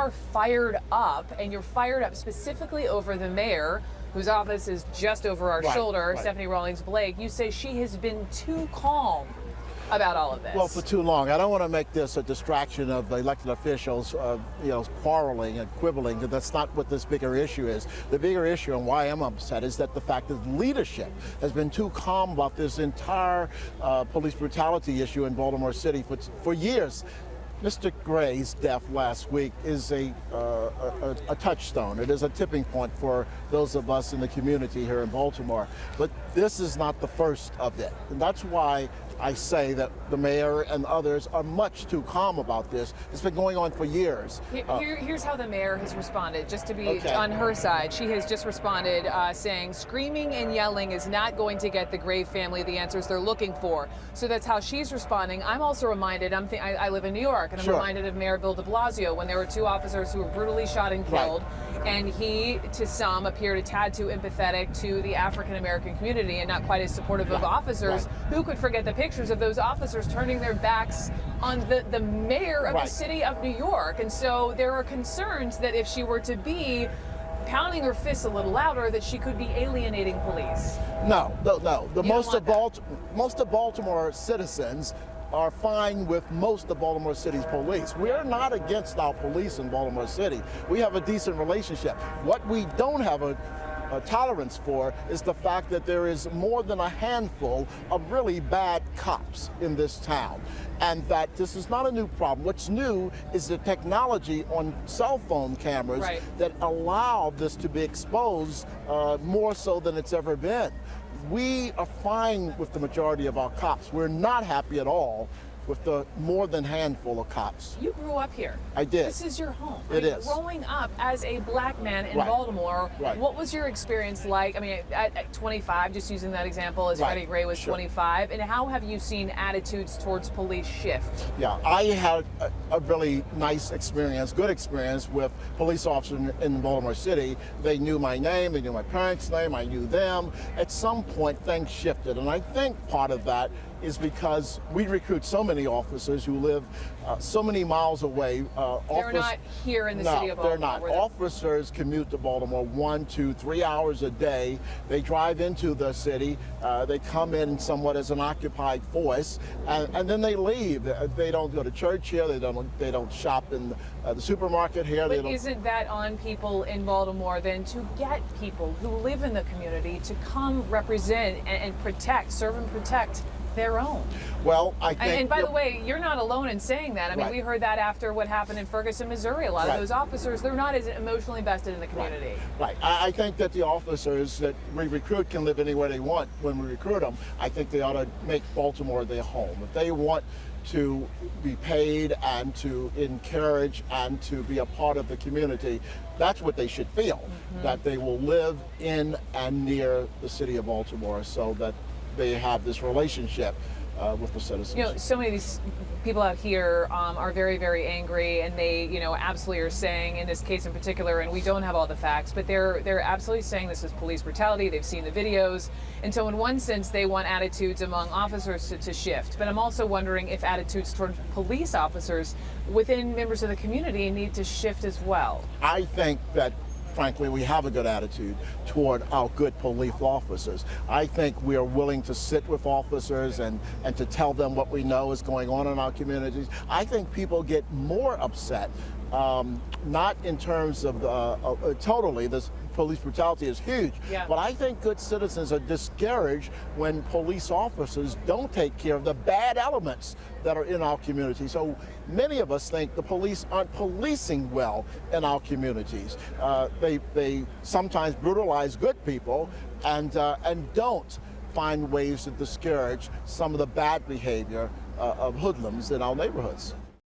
are fired up, and you're fired up specifically over the mayor, whose office is just over our shoulder, Stephanie Rawlings Blake. You say she has been too calm about all of this. Well, for too long. I don't want to make this a distraction of elected officials, quarreling and quibbling. That's not what this bigger issue is. The bigger issue, and why I'm upset, is that the fact that leadership has been too calm about this entire police brutality issue in Baltimore City for years. Mr. Gray's death last week is a touchstone. It is a tipping point for those of us in the community here in Baltimore. But this is not the first of it. And that's why I say that the mayor and others are much too calm about this. It's been going on for years. Here's how the mayor has responded, just to be on her side. She has just responded saying, screaming and yelling is not going to get the Gray family the answers they're looking for. So that's how she's responding. I'm also reminded, I live in New York, and I'm reminded of Mayor Bill de Blasio when there were two officers who were brutally shot and killed. And he, to some, appeared a tad too empathetic to the African-American community and not quite as supportive of officers. Who could forget the pictures of those officers turning their backs on the mayor of the city of New York? And so there are concerns that if she were to be pounding her fists a little louder, that she could be alienating police. No. Most of Baltimore citizens are fine with most of Baltimore City's police. We're not against our police in Baltimore City. We have a decent relationship. What we don't have a tolerance for is the fact that there is more than a handful of really bad cops in this town, and that this is not a new problem. What's new is the technology on cell phone cameras that allow this to be exposed more so than it's ever been. We are fine with the majority of our cops. We're not happy at all with the more than handful of cops. You grew up here. I did. This is your home. It is. Growing up as a black man in Baltimore, what was your experience like? I mean, at 25, just using that example, as Freddie Gray was 25, and how have you seen attitudes towards police shift? Yeah, I had a really nice experience, good experience with police officers in Baltimore City. They knew my name, they knew my parents' name, I knew them. At some point, things shifted, and I think part of that is because we recruit so many officers who live so many miles away. They're not here in the city of Baltimore. No, they're not. Officers commute to Baltimore 1, 2, 3 hours a day. They drive into the city. They come in somewhat as an occupied force, and then they leave. They don't go to church here. They don't shop in the supermarket here. But isn't that on people in Baltimore then to get people who live in the community to come represent and protect, serve and protect their own? Well, I think... And by the way, you're not alone in saying that. I mean, we heard that after what happened in Ferguson, Missouri. A lot of those officers, they're not as emotionally invested in the community. I think that the officers that we recruit can live anywhere they want when we recruit them. I think they ought to make Baltimore their home. If they want to be paid and to encourage and to be a part of the community, that's what they should feel, that they will live in and near the city of Baltimore, so that they have this relationship with the citizens. You know, so many of these people out here are very, very angry, and they, absolutely are saying, in this case in particular, and we don't have all the facts, but they're absolutely saying this is police brutality. They've seen the videos, and so in one sense, they want attitudes among officers to shift. But I'm also wondering if attitudes toward police officers within members of the community need to shift as well. I think that, frankly, we have a good attitude toward our good police officers. I think we are willing to sit with officers and to tell them what we know is going on in our communities. I think people get more upset, not in terms of totally, this police brutality is huge, but I think good citizens are discouraged when police officers don't take care of the bad elements that are in our community. So many of us think the police aren't policing well in our communities. They sometimes brutalize good people and don't find ways to discourage some of the bad behavior of hoodlums in our neighborhoods.